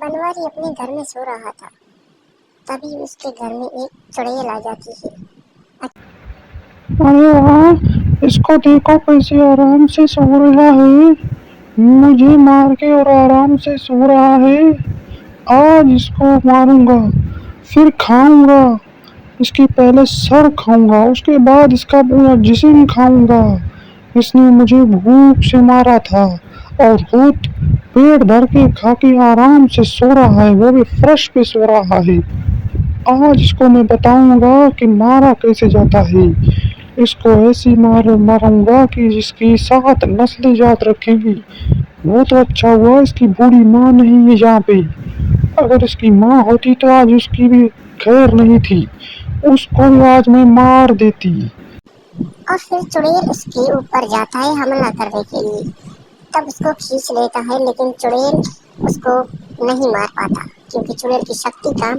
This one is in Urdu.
بنواری اپنے گھر میں سو رہا تھا، تبھی اس کے گھر میں ایک چڑیل آ جاتی ہے۔ ارے واہ، اس کو دیکھو کیسے آرام سے سو رہا ہے، مجھے مار کے اور آرام سے سو رہا ہے۔ آج اس کو ماروں گا، پھر کھاؤں گا، اس کی پہلے سر کھاؤں گا، اس کے بعد اس کا پورا جسم کھاؤں گا۔ اس نے مجھے بھوک سے مارا تھا اور خود پیٹ بھر کے کھا کے آرام سے سو رہا ہے، وہ بھی فرش پہ سو رہا ہے۔ آج اس کو میں بتاؤں گا کہ مارا کیسے جاتا ہے۔ اس کو ایسی ماروں گا کہ جس کی 7 نسلیں یاد رکھیں گی۔ وہ تو اچھا ہوا اس کی بوڑھی ماں نہیں ہے یہاں پہ، اگر اس کی ماں ہوتی تو آج اس کی بھی خیر نہیں تھی، اس کو بھی آج میں مار دیتی۔ اور پھر چڑیل اس کے اوپر جاتا ہے حملہ کرنے کے لیے، تب اس کو کھینچ لیتا ہے، لیکن چڑیل اس کو نہیں مار پاتا کیونکہ چڑیل کی شکتی کام